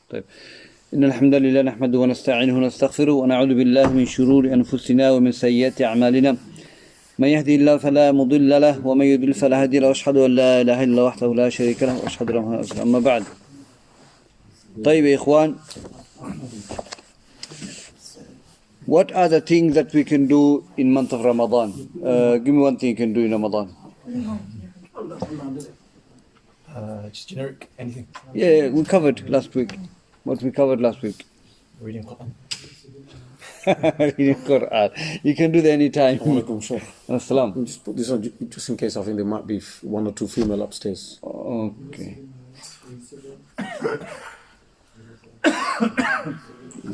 طيب إن الحمد لله نحمده ونستعينه ونستغفره ونعوذ بالله من شرور أنفسنا ومن سيئات أعمالنا من يهدي الله فلا مضل له ومن يضلل فلا هادي له وأشهد أن لا إله إلا الله وحده لا شريك له وأشهد أن محمدا رسول الله أما بعد. طيب يا إخوان, what are the things that we can do in month of Ramadan? Give me one thing you can do in Ramadan. Just generic, anything. Yeah, we covered last week. What we covered last week. Reading Quran. Reading Quran. You can do that anytime. Assalam. Just put this on just in case. I think there might be one or two female upstairs. Okay.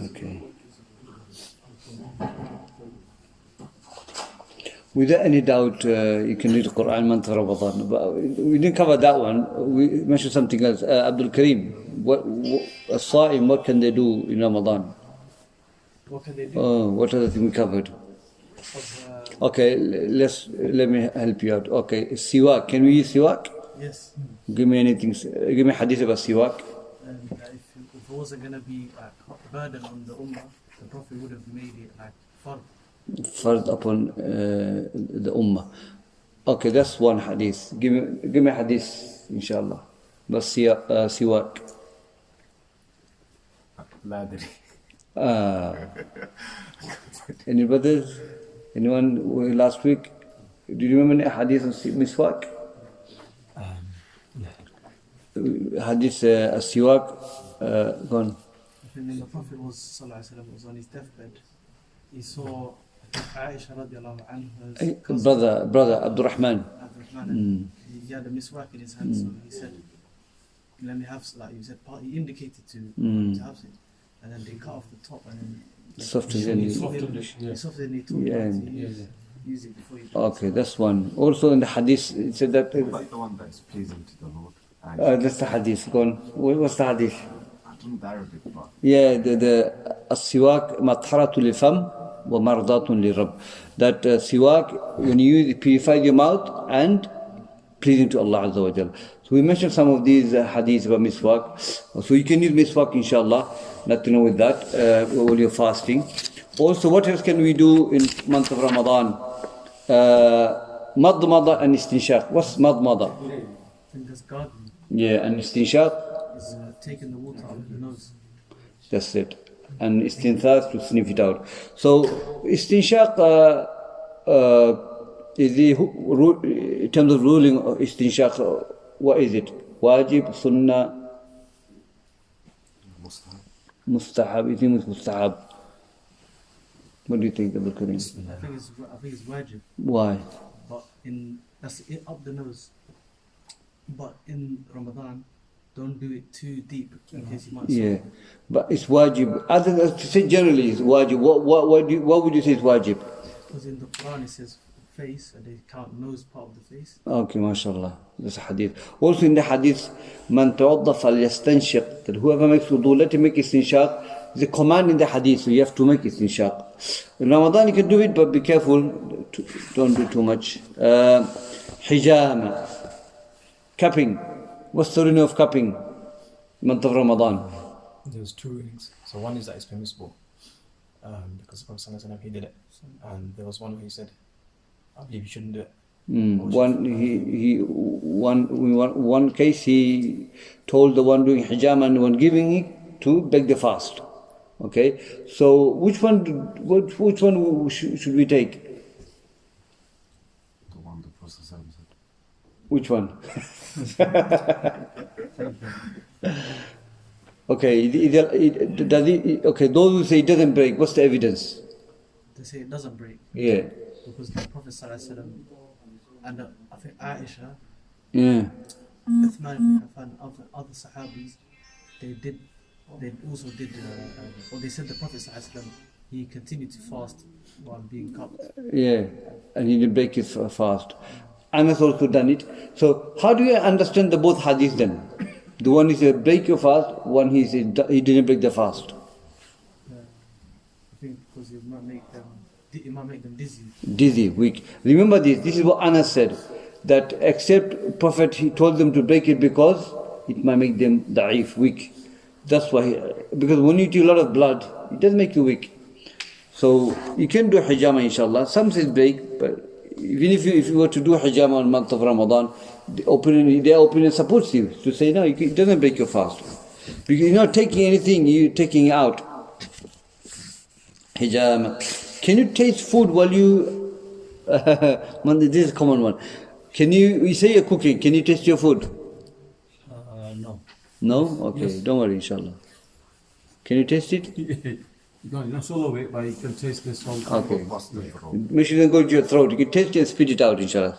Okay. Without any doubt, you can read the Quran month of Ramadan. But we didn't cover that one. We mentioned something else. Abdul Kareem, as-Sa'im, what can they do in Ramadan? What can they do? What other thing we covered? Okay, let me help you out. Okay, siwak. Can we use siwak? Yes. Give me anything. Give me hadith about siwak. And if it wasn't going to be a burden on the ummah, the Prophet would have made it like fard. Fard upon the ummah. Okay, that's one hadith. Give me a hadith, inshallah. But siwak. Any brothers? Anyone last week? Do you remember any hadith on miswak? Hadith siwak. Go on. When the Prophet was on his deathbed, he saw Aisha radiallahu anha's brother Abdurrahman. He had a miswak in his hand, so he said, let me have, like you said, he indicated to have it, and then they cut off the top and then Softened it. He softened it to use it before you. Okay, that's one. Also in the hadith, it said that. But the one that is pleasing to the Lord. That's the hadith. Go on. What's the hadith? I don't know the Arabic, but. Yeah, the as-siwak matharatu lil-fam wa mardatun lil-rabb. That siwak, when you use it, purifies your mouth and pleasing to Allah Azza wa Jal. So we mentioned some of these hadiths about miswak. So you can use miswak, inshallah. Nothing wrong with that while you're fasting. Also, what else can we do in month of Ramadan? Madmada and istinshaq. What's madmada? I think that's gargling. Yeah, and istinshaq? Is taking the water out of the nose. That's it. And istinthas to sniff it out. So istinshaq is in terms of ruling of istinshaq, what is it? Wajib, sunnah, mustahab. You think it's mustahab? What do you think, Abdul Kareem? I think it's wajib. Why? But that's it up the nose. But in Ramadan, don't do it too deep in case you might. Yeah, but it's wajib. Other than to say generally, it's wajib. What would you say is wajib? Because in the Quran it says face, and they count nose part of the face. Okay, mashallah. That's a hadith. Also in the hadith, man tawadda falyastanshiq. That whoever makes wudu, let him make istinshaq. It's a command in the hadith, so you have to make istinshaq. In Ramadan you can do it, but be careful. Don't do too much. Hijama. Cupping. What's the ruling of cupping? Month of Ramadan. There's two rulings. So one is that it's permissible because the Prophet ﷺ, he did it, and there was one where he said, I believe you shouldn't do it. One case he told the one doing hijama and the one giving it to break the fast. Okay, so which one should we take? The one the Prophet said. Which one? Okay, okay, those who say it doesn't break, what's the evidence? They say it doesn't break. Yeah. Because the Prophet ﷺ and I think Aisha, Yeah. Uthman ibn Affan, other Sahabis, they also did, or they said the Prophet ﷺ, he continued to fast while being cupped. Yeah, and he didn't break his fast. Anas also done it. So how do you understand the both hadiths then? The one is break your fast, one he said he didn't break the fast. I think because it might make them dizzy. Dizzy, weak. Remember this is what Anas said, that except Prophet, he told them to break it because it might make them da'if, weak. That's why, because when you eat a lot of blood, it does make you weak. So you can do hijama inshallah. Some says break, but even if you were to do hijama in the month of Ramadan, their opinion supports you to say no, it doesn't break your fast. Because you're not taking anything, you're taking it out. Hijama. Can you taste food while you... this is a common one. You say you're cooking, can you taste your food? No. No? Okay, Yes. Don't worry, inshallah. Can you taste it? You can't not swallow it, but you can taste this whole Okay. Past the throat. Make sure it doesn't go into your throat. You can taste it and spit it out, inshallah.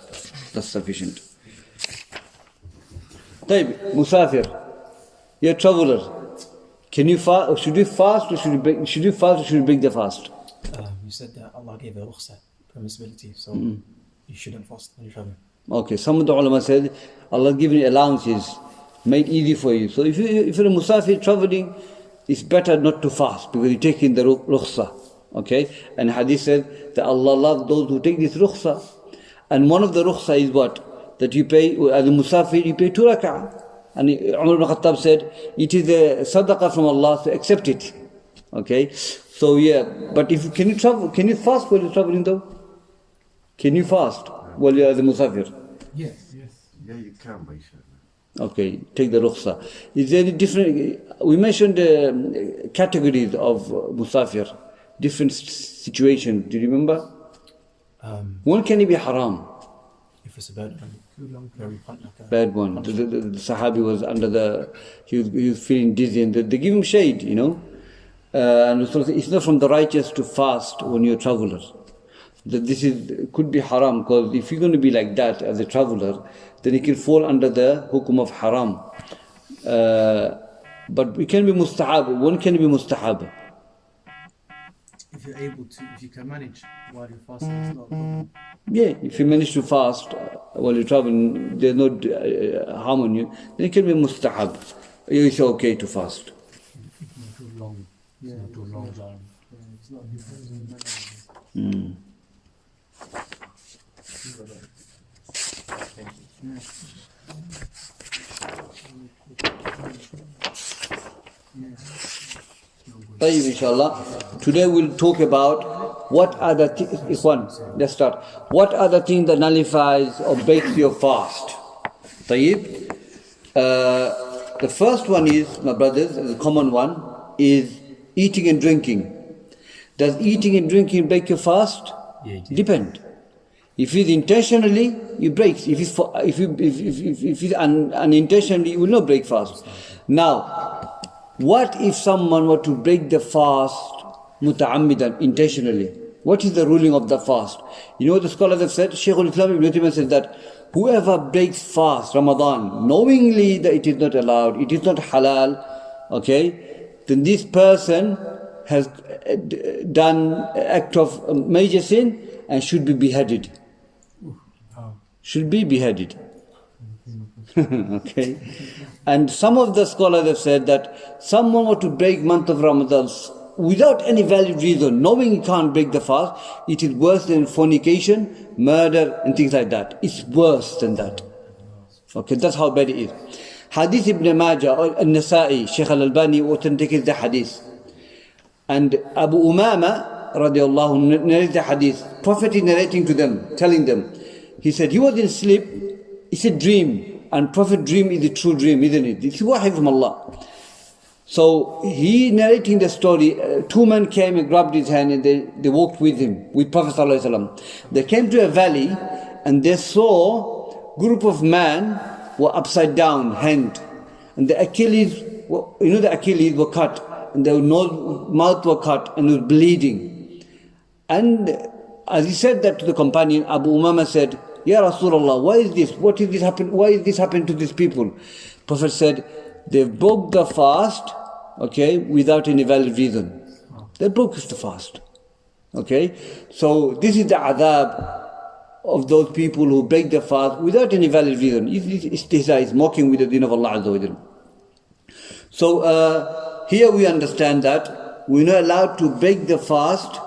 That's sufficient. طيب, Musafir. You're a traveler. Can you fast, or should you fast, or should you break the fast? You said that Allah gave a rukhsa, permissibility, so you shouldn't fast when you're traveling. Okay, some of the ulama said Allah given allowances, made easy for you. So if you're a Musafir traveling, it's better not to fast because you're taking the rukhsa. Okay? And hadith said that Allah loves those who take this rukhsa. And one of the rukhsa is what? That you pay, as a Musafir, you pay 2 rak'ah. And Umar ibn Khattab said, it is a sadaqah from Allah, so accept it. Okay? So yeah, but can you fast while you're traveling though? Can you fast while you're as a Musafir? Yes. Yeah, you can, but you shouldn't. Okay, take the rukhsa. Is there any different, we mentioned categories of Musafir, different situations, do you remember? One can be haram. If it's a bad one, very hot, like a Bad one. The Sahabi was he was feeling dizzy and they give him shade, you know. And so it's not from the righteous to fast when you're a traveler. Could be haram, because if you're going to be like that as a traveler, then it can fall under the hukum of haram. But it can be mustahab. One can be mustahab. if you're able to, if you can manage while you're fasting, it's not a problem. Yeah, if you manage to fast while you're traveling, there's no harm on you, then it can be mustahab. It's okay to fast. Too long. Yeah, too long. It's not. طيب, inshallah. Today we'll talk about what are the things, let's start. What are the things that nullifies or breaks your fast? طيب. The first one is, my brothers, the common one, is eating and drinking. Does eating and drinking break your fast? Yeah. Depend. If it's intentionally, it breaks. If it's unintentionally, it will not break fast. Now, what if someone were to break the fast muta'ammidan, intentionally? What is the ruling of the fast? You know what the scholars have said? Shaykh Muqbil ibn Haadi said that whoever breaks fast, Ramadan, knowingly that it is not allowed, it is not halal, okay, then this person has done an act of major sin and should be beheaded. Should be beheaded. Okay. And some of the scholars have said that someone were to break month of Ramadan without any valid reason, knowing he can't break the fast, it is worse than fornication, murder and things like that. It's worse than that. Okay, that's how bad it is. Hadith Ibn Majah or An-Nasa'i, Shaykh al-Albani authenticates the hadith. And Abu Umama radiallahu anhu narrates the hadith. Prophet is narrating to them, telling them. He said he was in sleep, it's a dream. And Prophet dream is a true dream, isn't it? It's wahi from Allah. So he narrating the story, two men came and grabbed his hand and they walked with him, with Prophet ﷺ. They came to a valley and they saw a group of men were upside down, hand. And the Achilles, the Achilles were cut and their nose, mouth were cut and it was bleeding. And as he said that to the companion, Abu Umama said, Ya Rasulullah, why is this? What is this happen? Why is this happened to these people? Prophet said, they broke the fast, okay, without any valid reason. They broke the fast. Okay? So this is the adab of those people who break the fast without any valid reason. It's mocking with the deen of Allah Azza wa Jalla. So here we understand that we're not allowed to break the fast,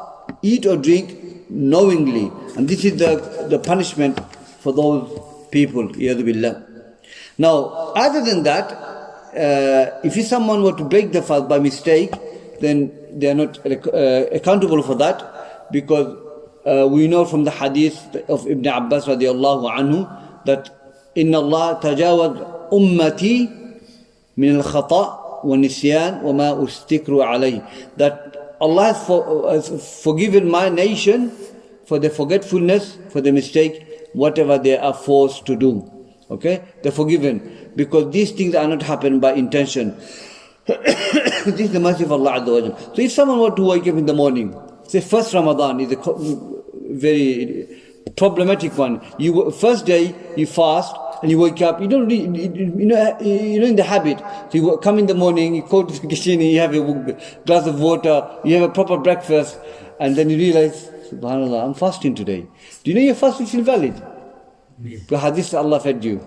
eat or drink knowingly. And this is the punishment for those people. Iyadhu billah. Now, other than that, if someone were to break the fast by mistake, then they are not accountable for that, because we know from the hadith of Ibn Abbas radiallahu anhu that Inna Allah tajawad ummati min al-khata' wa nisyan wa ma ustikru alayh, that Allah has forgiven my nation for the forgetfulness, for the mistake, whatever they are forced to do. Okay, they're forgiven because these things are not happened by intention. This is the mercy of Allah Azza wa Jalla. So if someone were to wake up in the morning, say first Ramadan is a very problematic one. First day you fast and you wake up, you don't really, you're in the habit. So you come in the morning, you go to the kitchen, you have a glass of water, you have a proper breakfast, and then you realize, Subhanallah, I'm fasting today. Do you know your fast is still valid? Yeah. The hadith Allah fed you.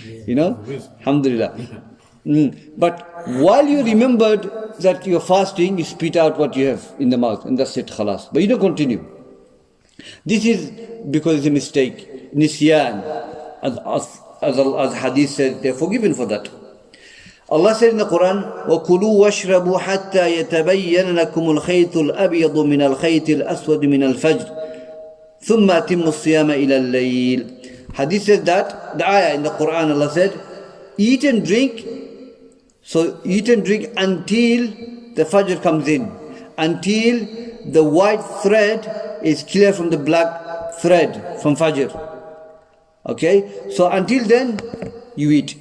You know? Alhamdulillah. But while you remembered that you're fasting, you spit out what you have in the mouth, and that's it, khalas. But you don't continue. This is because it's a mistake. Nisyan, as hadith says, they're forgiven for that. Allah said in the Quran, وَكُلُوا وَاشْرَبُوا حَتَّى يَتَبَيَّنَ لَكُمُ الْخَيْطُ الْأَبْيَضُ مِنَ الْخَيْطِ الْأَسْوَدِ مِنَ الْفَجْرِ ثُمَّ أَتِمُّوا الصِّيَامَ إِلَى اللَّيْلِ. Hadith says that, the ayah in the Quran, Allah said, eat and drink. So eat and drink until the Fajr comes in, until the white thread is clear from the black thread from Fajr. Okay, so until then you eat.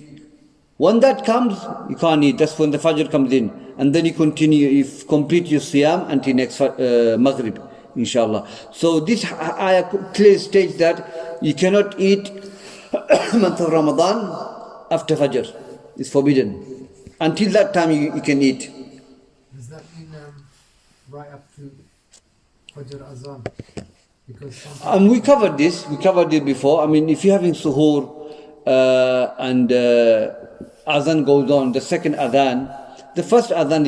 When that comes, you can't eat. That's when the Fajr comes in, and then you continue. You complete your Siyam until next Maghrib, inshallah. So this ayah clearly states that you cannot eat month of Ramadan after Fajr. It's forbidden. Until that time you can eat. Does that mean right up to Fajr Azan? Because we covered this. We covered it before. I mean, if you're having suhoor and Azan goes on, the second Adhan, the first Adhan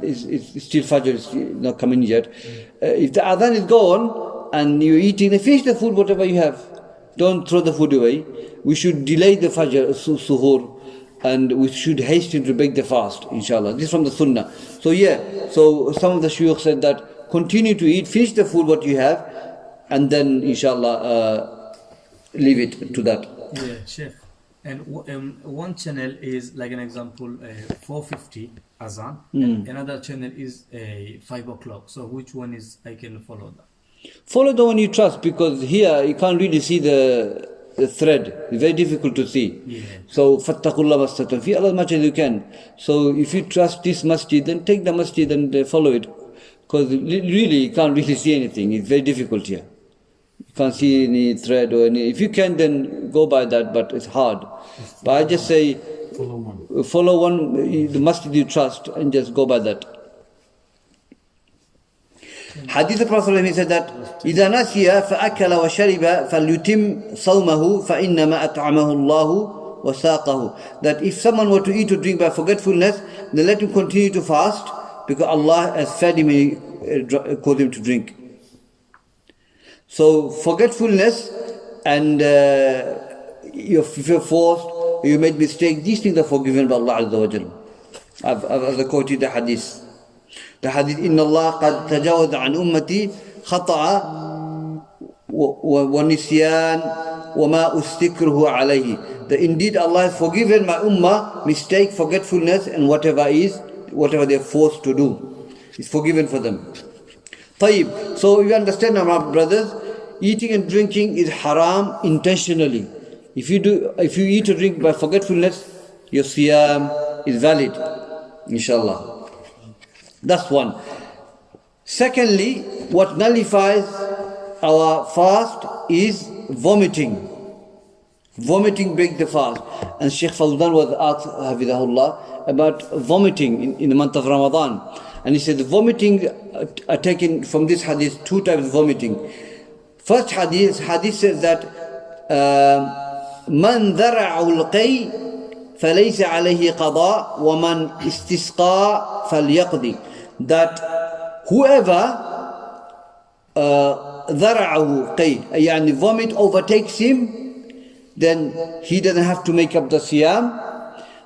is still Fajr, is not coming yet. If the Adhan is gone and you're eating, finish the food, whatever you have. Don't throw the food away. We should delay the Fajr, suhoor, and we should hasten to break the fast, inshallah. This is from the Sunnah. So so some of the shuyukh said that continue to eat, finish the food what you have, and then inshallah leave it to that. Yeah, Sheikh. And one channel is, like an example, 4:50 Azan, and another channel is 5 o'clock. So which one is I can follow that? Follow the one you trust, because here you can't really see the thread. It's very difficult to see. Yeah. So fattakullah mastatun, fi as much as you can. So if you trust this masjid, then take the masjid and follow it, because really you can't really see anything. It's very difficult here. You can't see any thread or any. If you can, then go by that, but it's hard. But I just say follow one, the masjid you trust, and just go by that. Hadith of Prophet he said that إذا نسي فأكل وشرب فليتم صومه فإنما أطعمه الله وساقه. That if someone were to eat or drink by forgetfulness, then let him continue to fast, because Allah has fed him and caused him to drink. So forgetfulness and if you're forced, or you made mistake, these things are forgiven by Allah Azza wa Jalla. I've quoted the hadith. The hadith, إن الله قد تجاوز عن أمتي خطأ ونسيان وما أستكره عليه. That indeed Allah has forgiven my ummah mistake, forgetfulness, and whatever they're forced to do, is forgiven for them. طيب. So you understand now, my brothers, eating and drinking is haram intentionally. If you eat or drink by forgetfulness, your siyam is valid, inshallah. That's one. Secondly, what nullifies our fast is vomiting. Vomiting breaks the fast. And Shaykh Fawzan was asked, Hafidahullah, about vomiting in the month of Ramadan. And he said the vomiting are taken from this hadith, two types of vomiting. First hadith says that من ذرع القي فليس عليه قضاء ومن استسقى فليقضي. That whoever ذرعه قي, يعني vomit overtakes him, then he doesn't have to make up the siyam.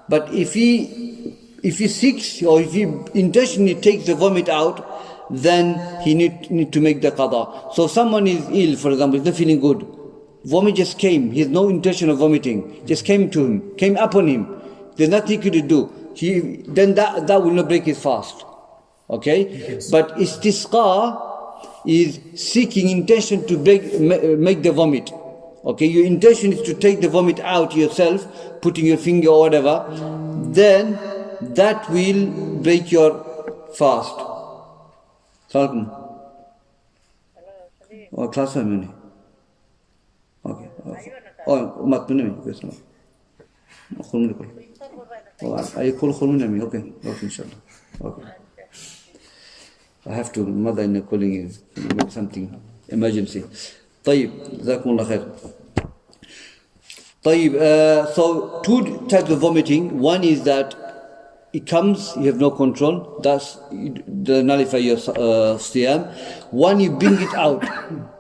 But if he if he seeks or if he intentionally takes the vomit out, then he need to make the qada. So someone is ill, for example, is not feeling good. Vomit just came. He has no intention of vomiting. Just came to him, came upon him. There's nothing he could do. Then that will not break his fast. Okay? But istisqa is seeking intention to make the vomit. Okay? Your intention is to take the vomit out yourself, putting your finger or whatever. Then that will break your fast. Salaam. Oh, class okay. Oh, mat minami. Oh, I call minami. Okay, inshallah. Okay. I have to. Mother in calling you. Something emergency. طيب جزاكم الله خير. طيب. So 2 types of vomiting. One is that it comes, you have no control, thus it nullify your siyam. One, you bring it out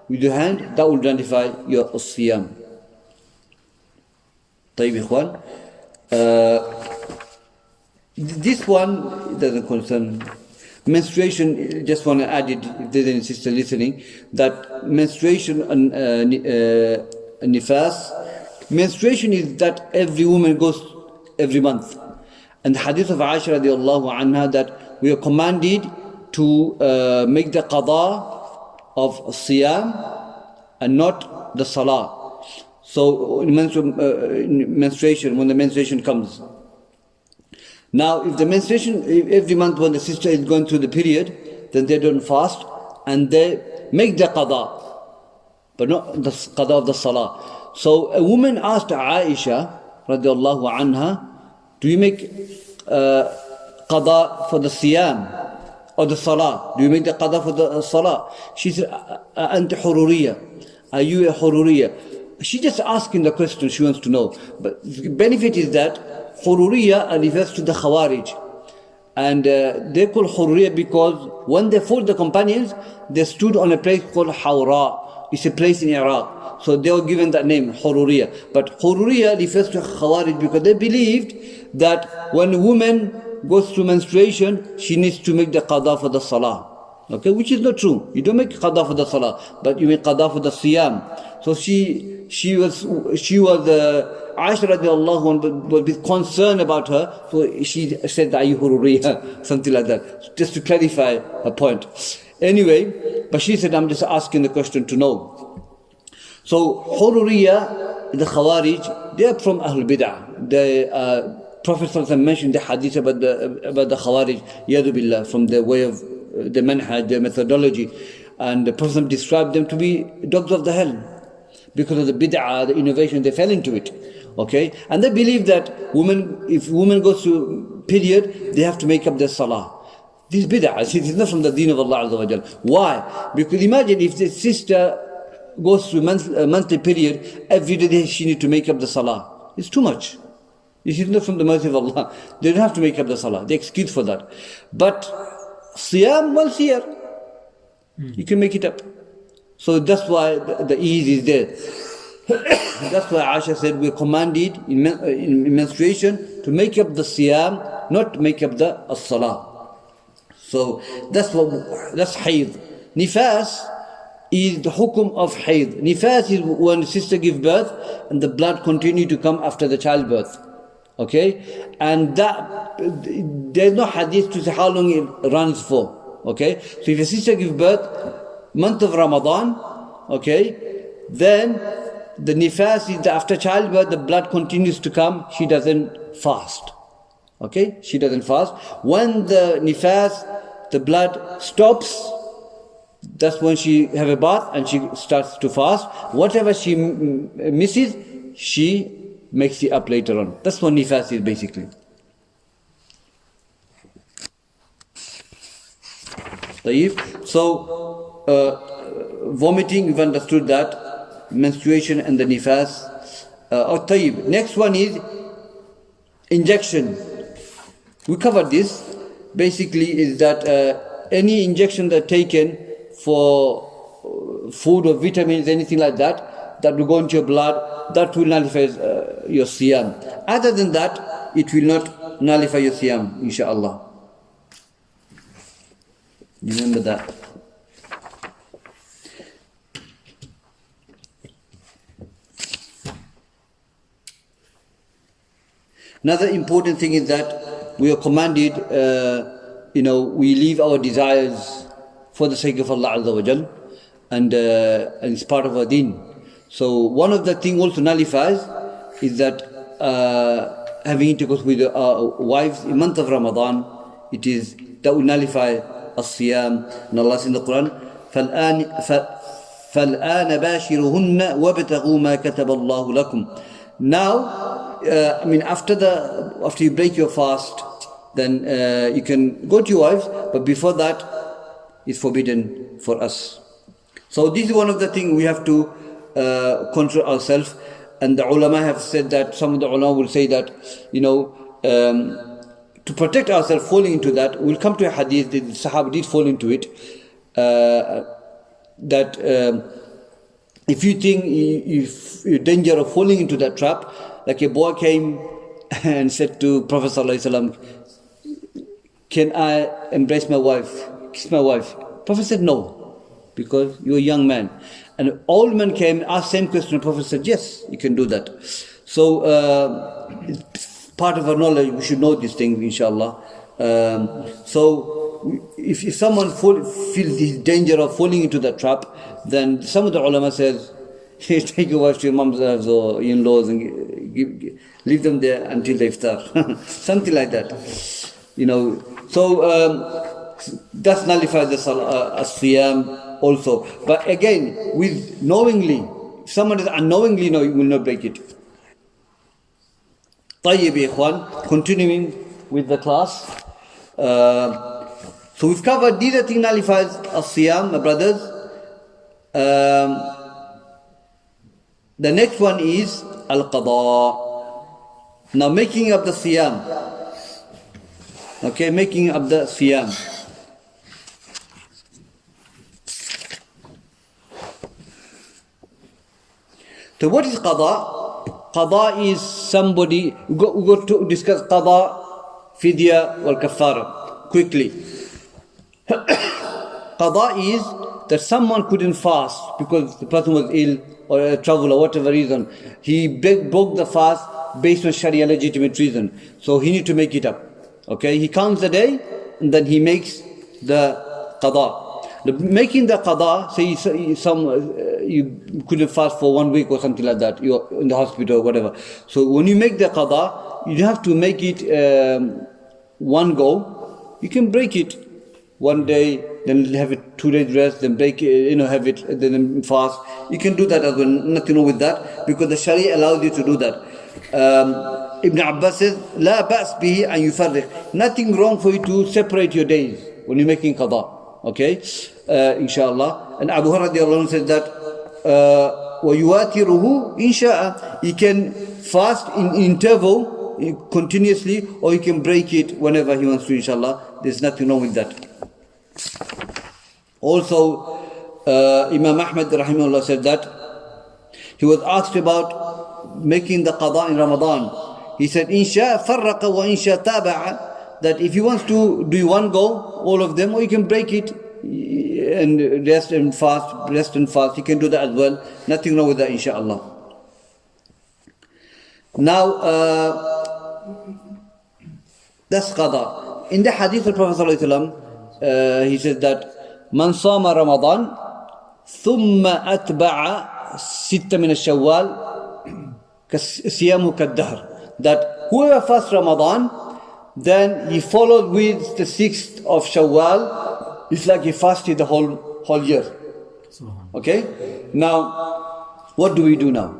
with your hand, that will nullify your siyam. طيب إخوان. This one doesn't concern menstruation. Just want to add it, if there's any sister listening, that menstruation and nifas. Menstruation is that every woman goes every month. And the hadith of Aisha radiallahu anha, that we are commanded to make the qada of siyam and not the salah. So in menstruation, when the menstruation comes. Now if the menstruation, every month when the sister is going through the period, then they don't fast and they make the qada, but not the qada of the salah. So a woman asked Aisha radiallahu anha, do you make qada for the siyam or the salah? Do you make the qada for the salah? She said, Anti hururiya. Are you a hururiya? She just asking the question, she wants to know. But the benefit is that hururiya refers to the khawarij. And they call hururiya because when they fought the companions, they stood on a place called Hawra. It's a place in Iraq. So they were given that name, hururiya. But hururiya refers to khawarij because they believed that when a woman goes through menstruation, she needs to make the qada for the salah. Okay, which is not true. You don't make qada for the salah, but you make qada for the siyam. So she was Aisha radiallahu anha was a bit concerned about her, so she said, "Are you hururiya?" Something like that, just to clarify her point. Anyway, but she said, "I'm just asking the question to know." So hururiya, the khawarij, they are from Ahlul Bid'ah. The Prophet ﷺ mentioned the hadith about the khawarij, yadu billah, from the way of the manhaj, their methodology, and the Prophet described them to be dogs of the hell because of the bid'ah, the innovation, they fell into it. Okay, and they believe that if woman goes through period, they have to make up their salah. This bid'ah, it is not from the deen of Allah Azza wa Jal. Why? Because imagine if the sister goes through a monthly period, every day she needs to make up the salah. It's too much. This is not from the mercy of Allah. They don't have to make up the salah. They excuse for that. But siyam once a year, you can make it up. So that's why the ease is there. That's why Aisha said we're commanded in menstruation to make up the siyam, not make up the salah. So that's hayd. Nifas is the hukum of hayd. Nifas is when sister gives birth and the blood continue to come after the childbirth. Okay, and that there's no hadith to say how long it runs for. Okay, so if a sister gives birth month of Ramadan, okay, then the nifas is after childbirth, the blood continues to come, she doesn't fast. Okay, she doesn't fast. When the nifas, the blood stops, that's when she have a bath and she starts to fast. Whatever she misses, she makes it up later on. That's what nifas is basically. So, vomiting, we've understood that. Menstruation and the nifas. Next one is injection. We covered this. Basically is that any injection that taken for food or vitamins, anything like that, that will go into your blood, that will nullify your siyam. Other than that, it will not nullify your siyam, inshallah. Remember that. Another important thing is that we are commanded, we leave our desires for the sake of Allah Azza wa Jal, and it's part of our deen. So one of the things also nullifies is that having intercourse with our wives in month of Ramadan, it is that will nullify as-siyam. And Allah says in the Quran, فَالْآنَ بَاشِرُهُنَّ وَابْتَغُوا مَا كَتَبَ اللَّهُ لَكُمْ. Now, after you break your fast, then you can go to your wives, but before that, it's forbidden for us. So this is one of the things we have to control ourselves. And the ulama have said that, some of the ulama will say that, to protect ourselves falling into that, we'll come to a hadith, the Sahaba did fall into it, that if you think you're in danger of falling into that trap, like a boy came and said to Prophet ﷺ, can I embrace my wife, kiss my wife? Prophet said no, because you're a young man. And an old man came and asked the same question. The Prophet said, yes, you can do that. So it's part of our knowledge, we should know these things, inshallah. So if someone feels the danger of falling into that trap, then some of the ulama says, take your wife to your mom's house or in-laws and leave them there until they iftar. Something like that. So that's nullifies the as-siyam also. But again, with knowingly, if someone is unknowingly, no, you will not break it. طيب يا إخوان, continuing with the class. So we've covered these are things nullifies as-siyam, my brothers. The next one is al-qada. Now making up the siyam. Okay, making up the siyam. So what is qada? Qada is somebody, we go to discuss qada, fidya or kafara quickly. Qada is that someone couldn't fast because the person was ill or travel or whatever reason. He broke the fast based on Sharia legitimate reason. So he need to make it up. Okay, he counts the day and then he makes the qada. Making the qada, say you couldn't fast for 1 week or something like that, you're in the hospital or whatever. So when you make the qada, you don't have to make it one go. You can break it one day, then have it 2 days rest, then break it, have it, then fast. You can do that as well, nothing wrong with that, because the Sharia allows you to do that. Ibn Abbas says, لا بأس به أن يفرق. Nothing wrong for you to separate your days when you're making qada. Okay, inshallah. And Abu Hurairah says that وَيُوَاتِرُهُ إِنْ شَاءَ. You can fast in interval continuously, or you can break it whenever he wants to, inshallah. There's nothing wrong with that. Also, Imam Ahmad rahimahullah said that he was asked about making the qada in Ramadan. He said, إِنْ شَاءَ فَرَّقَ وَإِنْ شَاءَ تَابَعَ. That if he wants to do one go, all of them, or you can break it and rest and fast, you can do that as well. Nothing wrong with that, inshallah. Now, that's qada. In the hadith of Prophet ﷺ, he says that من صام رمضان ثم أتبع ستة من الشوال صيامه كالدهر. That whoever fasts Ramadan, then he followed with the 6th of Shawwal, it's like he fasted the whole year. Okay? Now, what do we do now?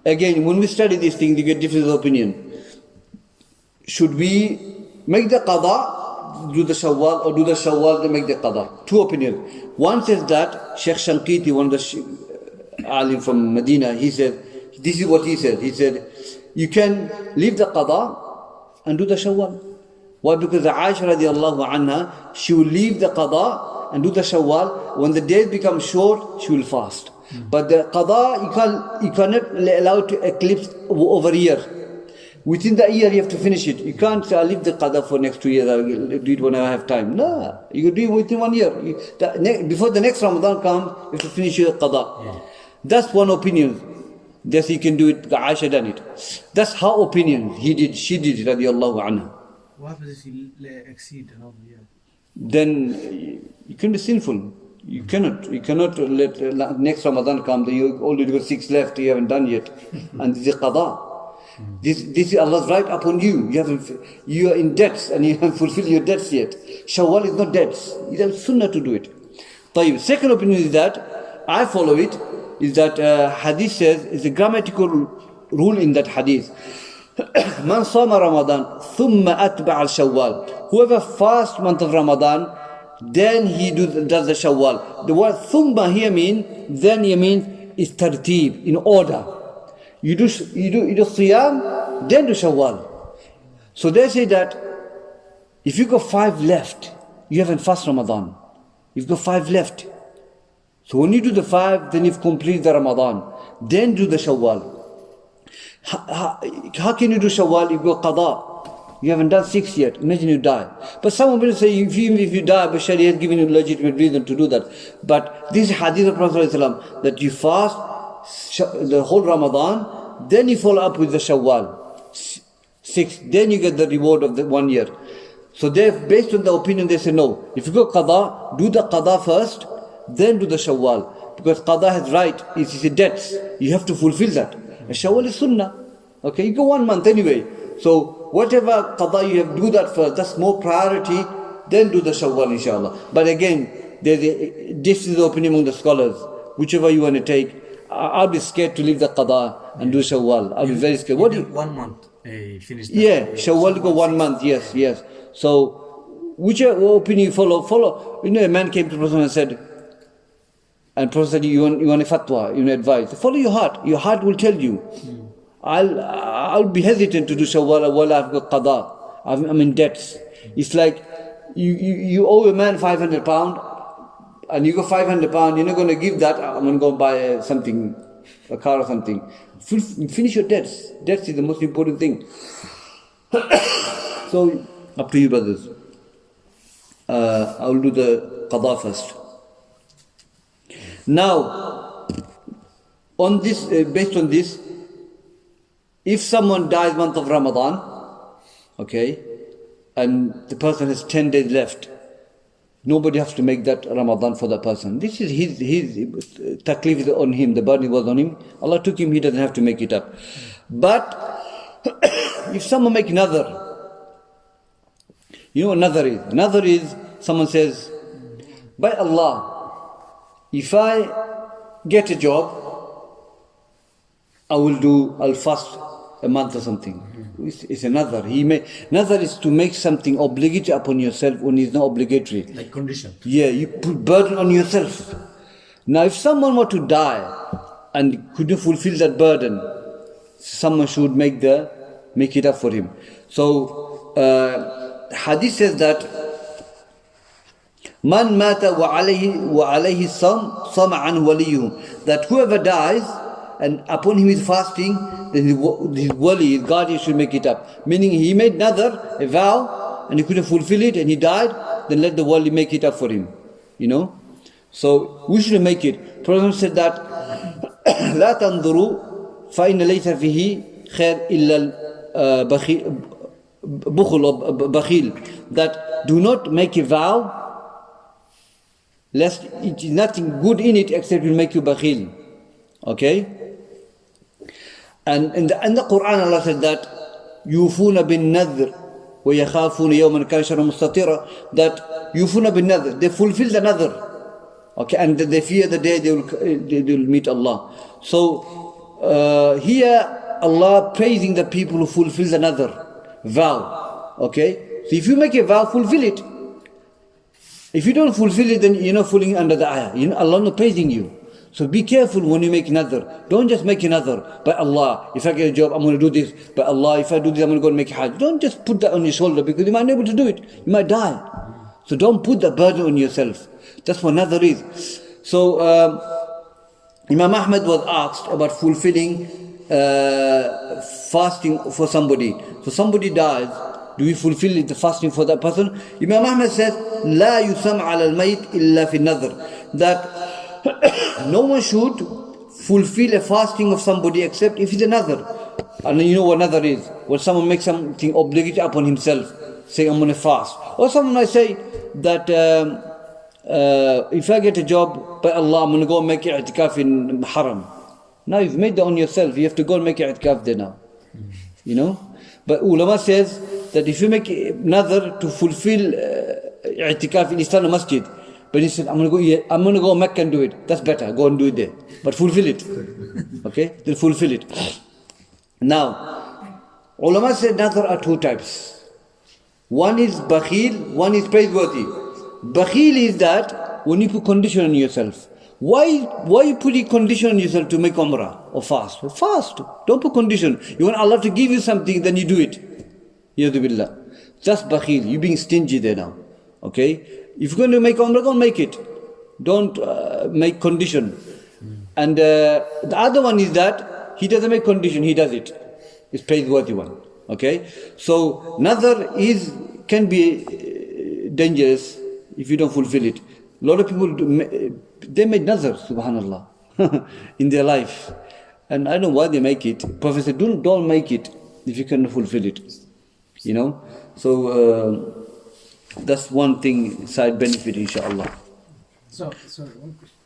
Again, when we study these things, you get different opinion. Should we make the qada, do the Shawwal, or do the Shawwal, then make the qada? Two opinions. One says that, Shaykh Shanqiti, one of the alim from Medina, he said, this is what he said. He said, you can leave the qada and do the Shawwal. Why? Because Aisha radiallahu anha, she will leave the qada and do the Shawwal. When the days become short, she will fast. But the qada, you cannot allow it to eclipse over a year. Within the year, you have to finish it. You can't say, I'll leave the qada for next 2 years, I'll do it when I have time. No, you can do it within 1 year. Before the next Ramadan comes, you have to finish your qada. Yeah. That's one opinion. Yes, you can do it, Aisha done it. That's her opinion. She did it, radiallahu anha. What happens if you exceed another year? Then you can be sinful. You cannot let next Ramadan come, you already got 6 left, you haven't done yet. And this is qada. This is Allah's right upon you. You are in debts and you haven't fulfilled your debts yet. Shawwal is not debts. It is sunnah to do it. طيب. Second opinion is that, I follow it, is that hadith says, is a grammatical rule in that hadith. Man sama Ramadan, thumma atba'a al-shawwal. Whoever fasts month of Ramadan, then he does the shawwal. The word thumma here then you mean is tartib, in order. You do siyam, then do shawwal. So they say that if you got 5 left, you haven't fasted Ramadan. You've got 5 left. So when you do the 5, then you've completed the Ramadan. Then do the shawwal. How can you do shawwal? You've got qada. You haven't done 6 yet. Imagine you die. But someone will say, even if you die, but Sharia has given you legitimate reason to do that. But this hadith of Prophet ﷺ, that you fast the whole Ramadan, then you follow up with the shawwal. 6, then you get the reward of the 1 year. So they, based on the opinion, they say no. If you go qada, do the qada first, then do the shawwal. Because qada has right, it is a debt. You have to fulfill that. And shawwal is sunnah. Okay, you go 1 month anyway. So whatever qada you have, do that first. That's more priority. Then do the shawwal, inshallah. But again, this is the opinion among the scholars. Whichever you want to take. I'll be scared to leave the qada and do shawwal. I'll be very scared. What do you? 1 month. Finish that. Yeah, shawwal go 1 month. Yes. So whichever opinion you follow. You know, a man came to the Prophet and said, and Prophet said, you want a fatwa, you want advice. Follow your heart. Your heart will tell you. I'll be hesitant to do shawwal while I've got qada. I'm in debts. It's like you owe a man £500 and you got £500, you're not going to give that, I'm going to go buy something, a car or something. Finish your debts. Debts is the most important thing. So, up to you, brothers. I'll do the qada first. Now, on this, based on this, if someone dies month of Ramadan, okay, and the person has 10 days left, nobody has to make that Ramadan for that person. This is his taklif is on him, the burden was on him. Allah took him, he doesn't have to make it up. But if someone make another, you know what another is? Another is, someone says, by Allah, if I get a job, I'll fast a month or something. It's another. Another is to make something obligatory upon yourself when it's not obligatory. Like condition. Yeah, you put burden on yourself. Now if someone were to die and couldn't fulfill that burden, someone should make it up for him. So hadith says that Man mata wa alayhi sam sama anhu waliyuhu, that whoever dies and upon him is fasting, then his wali, his guardian should make it up. Meaning he made another, a vow, and he couldn't fulfill it and he died, then let the wali make it up for him. You know? So we should make it. Prophet said that لا تنظروا فإن ليس فيه خير إلا بخل, that do not make a vow lest it is nothing good in it except it will make you bakhil. Okay? And in the Quran Allah said that yufuna bin nadhr wa yakhafuna yawman kana sharran mustatira, that yufuna bin nadhr, they fulfill the nadhr. Okay, and they fear the day they will meet Allah. So here Allah praising the people who fulfill the nadhr vow. Okay? So if you make a vow, fulfill it. If you don't fulfill it, then you're not falling under the ayah. Allah not praising you. So be careful when you make another. Don't just make another. By Allah, if I get a job, I'm going to do this. By Allah, if I do this, I'm going to go and make a hajj. Don't just put that on your shoulder because you might not be able to do it. You might die. So don't put that burden on yourself. That's what another is. So Imam Ahmad was asked about fulfilling fasting for somebody. So somebody dies, do we fulfill the fasting for that person? Imam Ahmad says, لا يسمع على الميت إلا في النذر. That no one should fulfill a fasting of somebody except if it's a nadhr. And you know what nadhr is? When someone makes something obligatory upon himself, saying I'm going to fast. Or someone might say that if I get a job by Allah, I'm going to go and make i'tikaf in haram. Now you've made that on yourself. You have to go and make i'tikaf there now. You know? But ulama says that if you make nadhr to fulfill i'tikaf in Islamic masjid, but he said, I'm going to go Mecca and do it. That's better. Go and do it there. But fulfill it. Okay? Then fulfill it. Now, ulama said nadhr are two types. One is bakhil, one is praiseworthy. Bakhil is that when you put condition on yourself. Why you putting condition on yourself to make umrah or fast? Fast. Don't put condition. You want Allah to give you something, then you do it. Yadu billah. Just bakhil. You're being stingy there now. Okay? If you're going to make umrah, go and make it. Don't make condition. And the other one is that he doesn't make condition, he does it. It's praiseworthy one. Okay? So nadhr can be dangerous if you don't fulfill it. A lot of people they made nadhr, subhanallah, in their life. And I don't know why they make it. Prophet said, don't make it if you cannot fulfill it. You know? So that's one thing, side benefit, inshallah. So one question.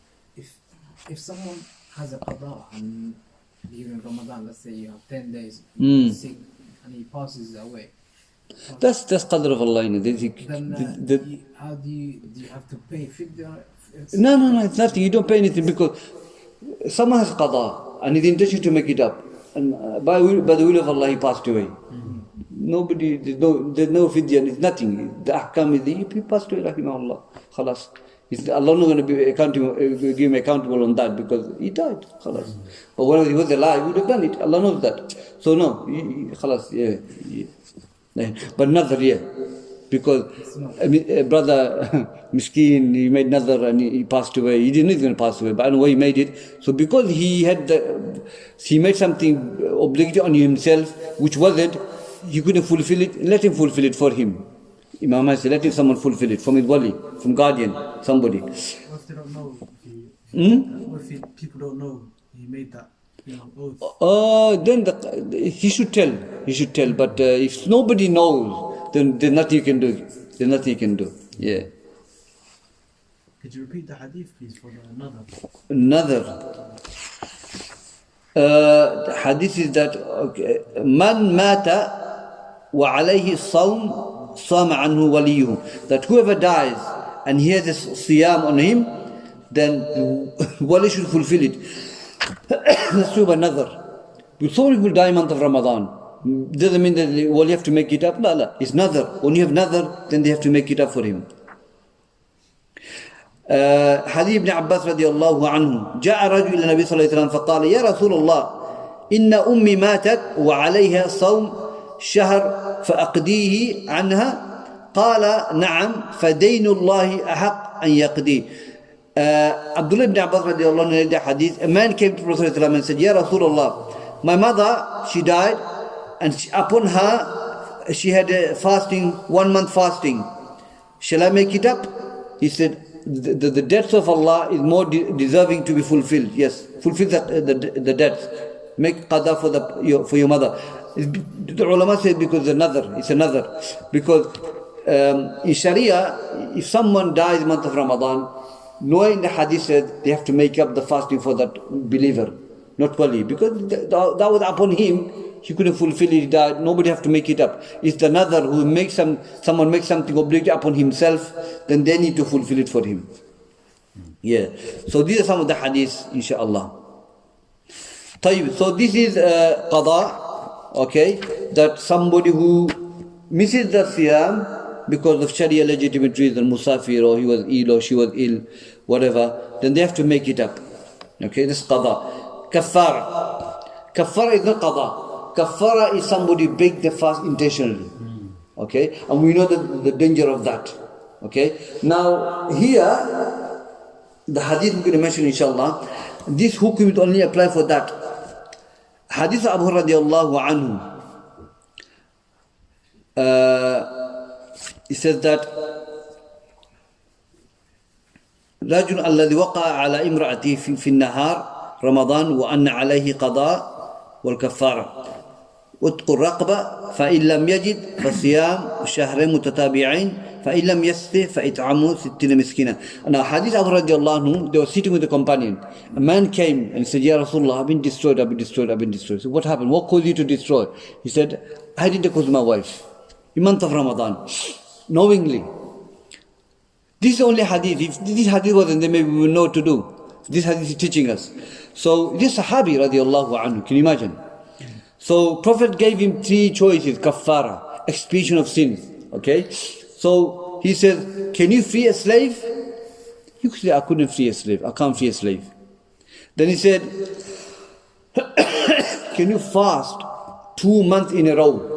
If someone has a qada and during Ramadan, let's say you have 10 days, sick, and he passes away. That's qadr of Allah. Then how do you have to pay fidya? No, it's nothing. You don't pay anything because someone has qada and his intention to make it up. And by the will of Allah, he passed away. Nobody, there's no fidya, it's nothing. The ahkam is he passed away, rahimahullah. Khalas. Allah not going to be give him accountable on that because he died. Khalas. But when he was alive, he would have done it. Allah knows that. So no, khalas, yeah. But nadhr, yeah. Because brother Miskeen, he made nadhr and he passed away. He didn't know he was going to pass away, but I don't know why he made it. So because he made something obligatory on himself, which wasn't, he couldn't fulfill it. Let him fulfill it for him. Imam said, let someone fulfill it from his wali, from guardian, somebody. What if they don't know? What if people don't know he made that oath? Then he should tell. He should tell. But if nobody knows, then there's nothing you can do. There's nothing you can do. Yeah. Could you repeat the hadith, please, for another? The hadith is that man mata wa alayhi sawm sama anhu waliyuhu. That whoever dies and he has a siyam on him, then wali should fulfill it. That's true by nadhr. So many people die in the month of Ramadan. Doesn't mean that they wali have to make it up. No. It's nadhr. When you have nadhr, then they have to make it up for him. حديث ابن عباس رضي الله عنه جاء رجل إلى النبي صلى الله عليه وسلم فقال يا رسول الله إن أمي ماتت وعليها صوم شهر فأقضيه عنها قال نعم فدين الله أحق أن يقضيه. Abdullah ibn Abbas رضي الله عنه narrated hadith. A man came to Prophet ﷺ and said, Ya Rasulullah, my mother, she died and upon her she had a fasting, 1 month fasting. Shall I make it up? He said, the debts of Allah is more deserving to be fulfilled. Yes, fulfill the debts. Make qada for your mother. The ulama said because it's another. Because in Sharia, if someone dies in the month of Ramadan, knowing the hadith said they have to make up the fasting for that believer, not wali. Because that was upon him, he couldn't fulfill it, he died. Nobody have to make it up. It's the nadhr who someone makes something obligatory upon himself, then they need to fulfill it for him. Yeah. So these are some of the hadiths, inshallah. So this is qada, okay, that somebody who misses the siyam because of Sharia legitimate reason, musafir, or he was ill or she was ill, whatever, then they have to make it up. Okay, this is qada. Kaffara. Kaffara is not qada. Kaffara is somebody break the fast intentionally. Okay? And we know the danger of that. Okay? Now, here, the hadith we're going to mention, inshallah, this hukum will only apply for that. Hadith Abu radiallahu anhu, he says that رجل الذي وقع على امرأته في النهار رمضان وأن عليه قضاء والكفارة اتق الرقبة فإن لم يجد فصيام شهرين متتابعين فإن لم يستطع فإطعام 60 مسكينا. Now Hadith Abu radiallahu anhu, they were sitting with a companion. A man came and said, Ya Rasulullah, I've been destroyed, I've been destroyed, I've been destroyed. So what happened? What caused you to destroy? He said, I didn't cause my wife. In month of Ramadan, knowingly. This is only hadith. If this hadith wasn't there, maybe we would know what to do. This hadith is teaching us. So this Sahabi radiallahu anhu, can you imagine? So Prophet gave him 3 choices, kaffara, expiation of sins. Okay? So he says, can you free a slave? You could say, I couldn't free a slave. I can't free a slave. Then he said, can you fast 2 months in a row?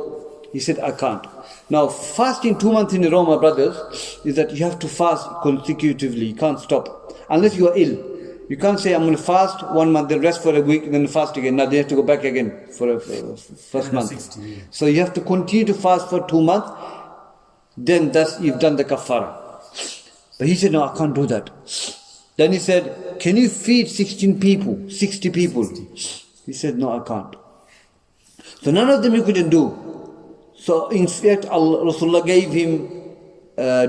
He said, I can't. Now, fasting 2 months in a row, my brothers, is that you have to fast consecutively. You can't stop. Unless you are ill. You can't say, I'm going to fast 1 month, then rest for a week, then fast again. Now they have to go back again for a first month. 60, yeah. So you have to continue to fast for 2 months. Then you've done the kafara. But he said, no, I can't do that. Then he said, can you feed 16 people, 60 people? He said, no, I can't. So none of them you couldn't do. So in fact, Rasulullah gave him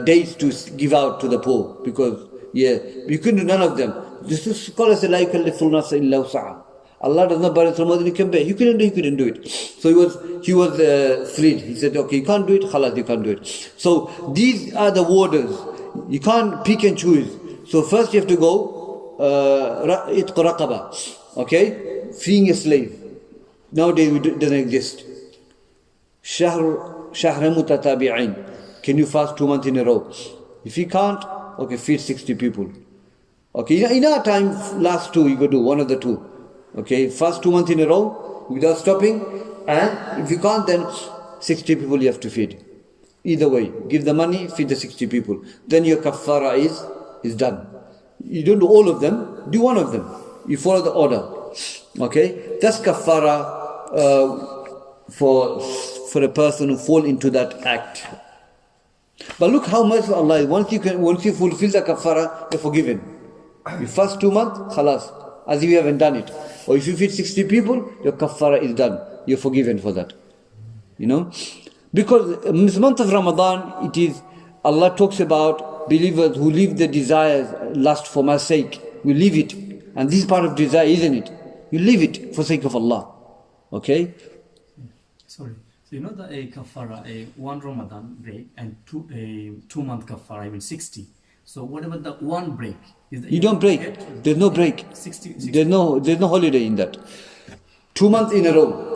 dates to give out to the poor because you couldn't do none of them. This is scholars say, La yukallifu nafsan illa wus'aha. Allah does not burden Ramadan, you can bear. He couldn't do it. So he was freed. He said, okay, you can't do it, khalas, you can't do it. So these are the warders. You can't pick and choose. So first you have to go itq raqaba. Okay? Freeing a slave. Nowadays it doesn't exist. شهر متتابعين. Can you fast 2 months in a row? If you can't, okay, feed 60 people. Okay, in our time, last 2 you go do, one of the 2. Okay, fast 2 months in a row without stopping, and if you can't, then 60 people you have to feed. Either way, give the money, feed the 60 people. Then your kafara is done. You don't do all of them, do one of them. You follow the order. Okay, that's kafara for a person who fall into that act. But look how merciful Allah is. Once you fulfill the kafara, you're forgiven. You fast 2 months, khalas, as if you haven't done it. Or if you feed 60 people, your kafara is done. You're forgiven for that. You know? Because in this month of Ramadan, it is, Allah talks about believers who leave their desires, lust for my sake. We leave it. And this is part of desire, isn't it? You leave it for sake of Allah. Okay? Sorry. So you know the kafara, 1 Ramadan break and 2 month kafara, I mean 60. So whatever the 1 break is, you don't break. There's no break. 60. There's no holiday in that. 2 months in a row.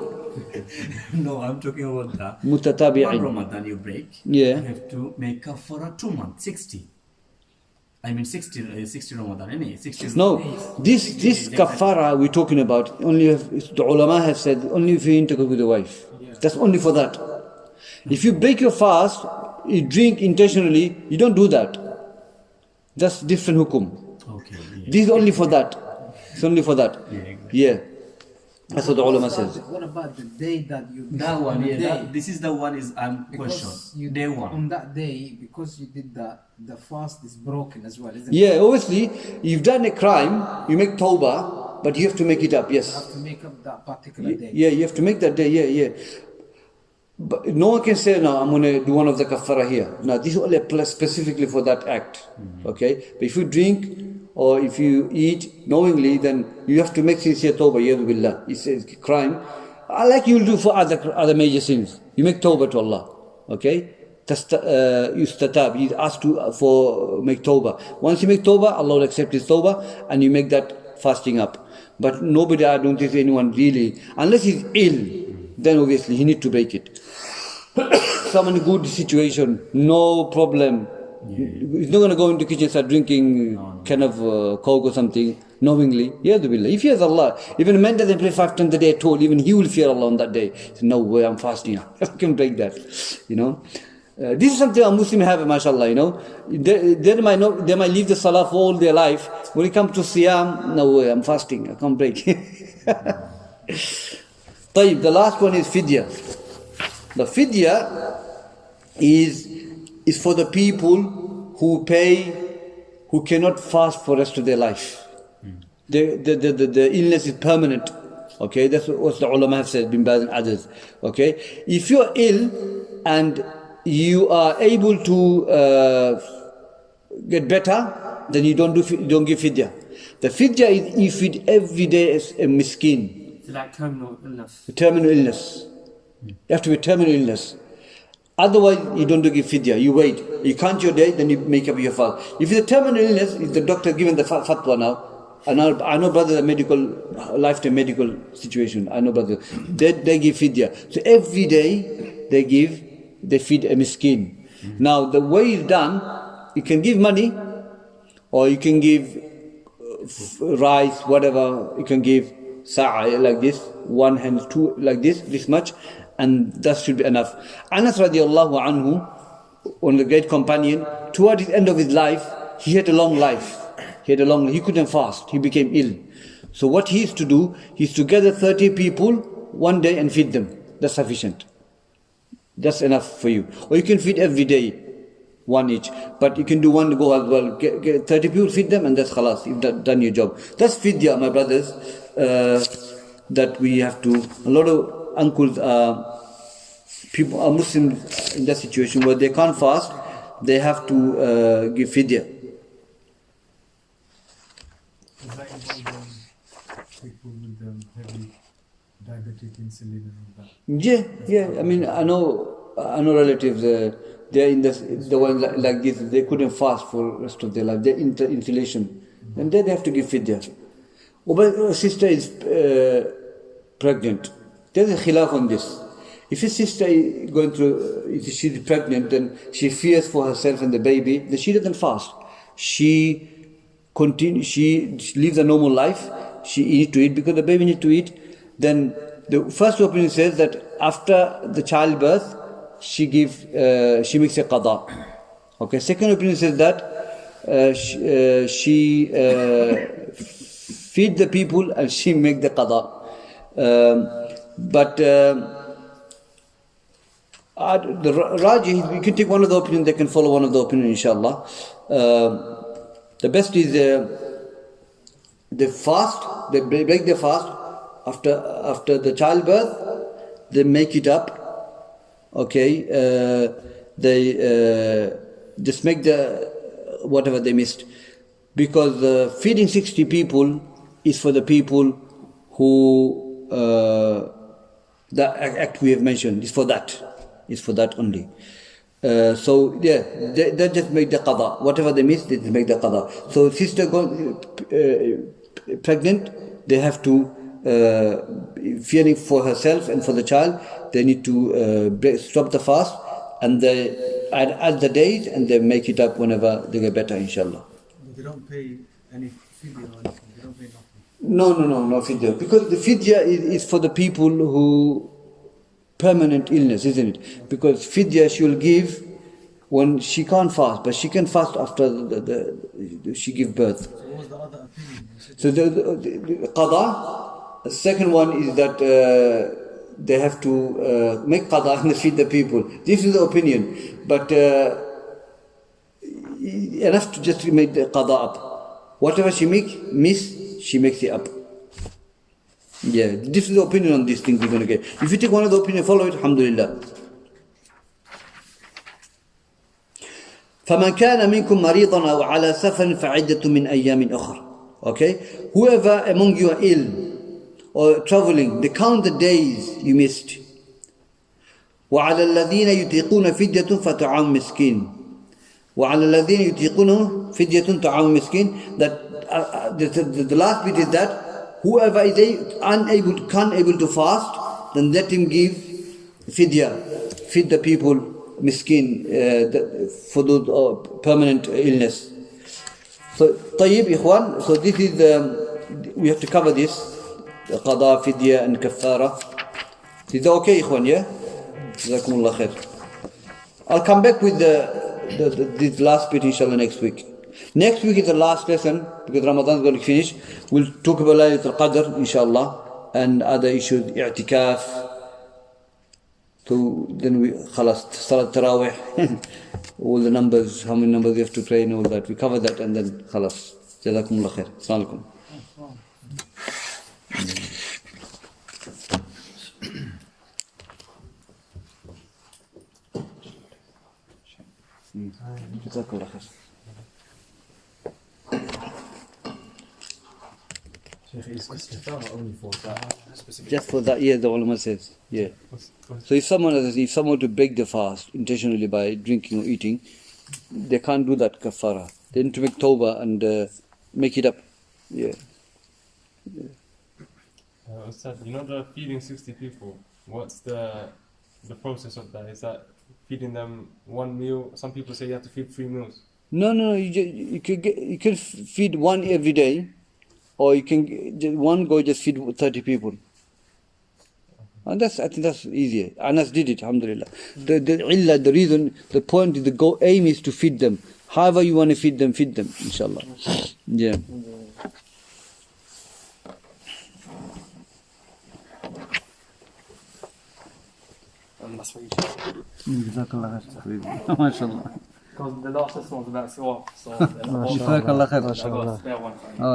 No, I'm talking about the Mutatabi'in. 1 Ramadan you break. Yeah. You have to make kafara 2 months, 60. I mean 60 Ramadan, any 60. No, this kafara we're talking about, only if the ulama have said, only if you intercourse with your wife. That's only for that. If you break your fast, you drink intentionally, you don't do that. That's different hukum. Okay. Yeah. This is only for that. It's only for that. Yeah, exactly. Yeah. That's what the ulama says. What about the day that you did That one, yeah. day? This is the one is question. You, Day 1. On that day, because you did that, the fast is broken as well, isn't it? Yeah, obviously, you've done a crime, you make tawbah, but you have to make it up, You yes. have to make up that particular day. Yeah, you have to make that day, yeah. But no one can say, no, I'm going to do one of the kafara here. No, this only applies specifically for that act. Okay? But if you drink or if you eat knowingly, then you have to make sincere tawbah, yadu billah. It's a crime. Like you'll do for other major sins. You make tawbah to Allah. Okay? Yustatab. He's asked to make tawbah. Once you make tawbah, Allah will accept his tawbah and you make that fasting up. But nobody, I don't think anyone really, unless he's ill, then obviously he need to break it. Someone in good situation, no problem. He's not going to go into the kitchen and start drinking kind of coke or something knowingly. If he has Allah, even a man doesn't pray 5 times a day at all, even he will fear Allah on that day. So, no way, I'm fasting. I can break that. You know. This is something a Muslim have, mashallah, you know. They might leave the salah for all their life. When it comes to siyam, no way, I'm fasting, I can't break. طيب, the last one is fidya. The fidya is for the people who cannot fast for the rest of their life. The illness is permanent. Okay, that's what the ulama have said, bin Baz and others. Okay, if you're ill and you are able to get better, then you don't give fidya. The fidya is you feed every day as a miskin. It's like terminal illness. Terminal illness. You have to be terminal illness. Otherwise, you don't give fidya. You wait. You count your day, then you make up your fast. If it's a terminal illness, if the doctor given the fatwa now, I know brothers, lifetime medical situation. I know brothers. They give fidya. So every day they feed a miskin. Now the way it's done, you can give money, or you can give rice, whatever. You can give sa'a like this, one hand, two like this much, and that should be enough. Anas radiallahu anhu, one of the great companion, toward the end of his life, he had a long life. He couldn't fast. He became ill. So what he used to do, he used to gather 30 people one day and feed them. That's sufficient. That's enough for you. Or you can feed every day, one each. But you can do one go as well. Get 30 people, feed them, and that's khalas. You've done your job. That's fidya, my brothers, that we have to. A lot of uncles people are Muslims in that situation where they can't fast. They have to give fidya. Does that involve people with heavy diabetic insulin and all that? Yeah. I mean, I know relatives. They're in the ones like this. They couldn't fast for the rest of their life. They're insulation, and then they have to give fidya. But a sister is pregnant. There's a khilaf on this. If a sister is going through, if she's pregnant, then she fears for herself and the baby, then she doesn't fast. She lives a normal life. She needs to eat because the baby needs to eat. Then the first opinion says that after the childbirth, she makes a qada. Okay. Second opinion says that she feed the people and she make the qada. But the Raji, you can take one of the opinions, they can follow one of the opinions, inshallah. The best is they fast, they break the fast after the childbirth, they make it up. Okay, they just make the whatever they missed, because feeding 60 people is for the people who the act we have mentioned is for that. It's for that only. So yeah, they just make the qada. Whatever they miss, they just make the qada. So sister pregnant, they have to fearing for herself and for the child. They need to stop the fast, and they add the days, and they make it up whenever they get better, inshallah. But they don't pay any fidya or anything. They don't pay nothing. No fidya, because the fidya is for the people who permanent illness, isn't it? Because fidya she will give when she can't fast, but she can fast after she give birth. So what was the other opinion? So the qada. The second one is that they have to make qada and feed the people. This is the opinion, but enough to just make the qada up. Whatever she miss, she makes it up. Yeah, this is the opinion on these things we're going to get. If you take one of the opinion, follow it, alhamdulillah. فَمَنْ كَانَ مِنْكُمْ مَرِيضًا أَوْ عَلَى سَفَرٍ فَعِدَّةٌ مِنْ أَيَّامٍ أُخْرَى. Okay? Whoever among you are ill or traveling, they count the days you missed. وَعَلَى الَّذِينَ يُطِيقُونَ فِدْيَةٌ فَطَعَامُ مِسْكِينٍ وَعَلَى الَّذِينَ يُطِيقُونَ فِدْيَةٌ طَعَامُ مِسْكِينٍ. That the last bit is that whoever is can't able to fast, then let him give fidya, feed the people, miskin, for those permanent illness. So, tayyib, ikhwan, so this is, we have to cover this, the qada, fidya and kaffara. Is that okay, ikhwan, yeah? Jazakumullah khair. I'll come back with this last bit, inshallah, next week. Next week is the last lesson, because Ramadan is going to finish. We'll talk about Laylatul Qadr, inshallah. and other issues, i'tikaf. So then we, khalas, Salat Tarawih, all the numbers, how many numbers you have to pray and all that. We cover that and then khalas. Jazakumullah khair. Assalamu alaikum. Jazakumullah khair. Is istighfar only for that specific? Just for that, yeah, the ulama says, yeah. So if someone to break the fast intentionally by drinking or eating, they can't do that kafara. They need to make tawbah and make it up. Yeah. Ustadh, you know the feeding 60 people, what's the process of that? Is that feeding them one meal? Some people say you have to feed 3 meals. No, you can feed one every day, or you can one go just feed 30 people. And I think that's easier. Anas did it, alhamdulillah. The reason, the point, the aim is to feed them. However you want to feed them, inshallah. Yeah. And that's what you should. Jazakallah khair. MashaAllah. Because the last lesson was about siwak, so Jazakallah khair. I got a spare one. Oh,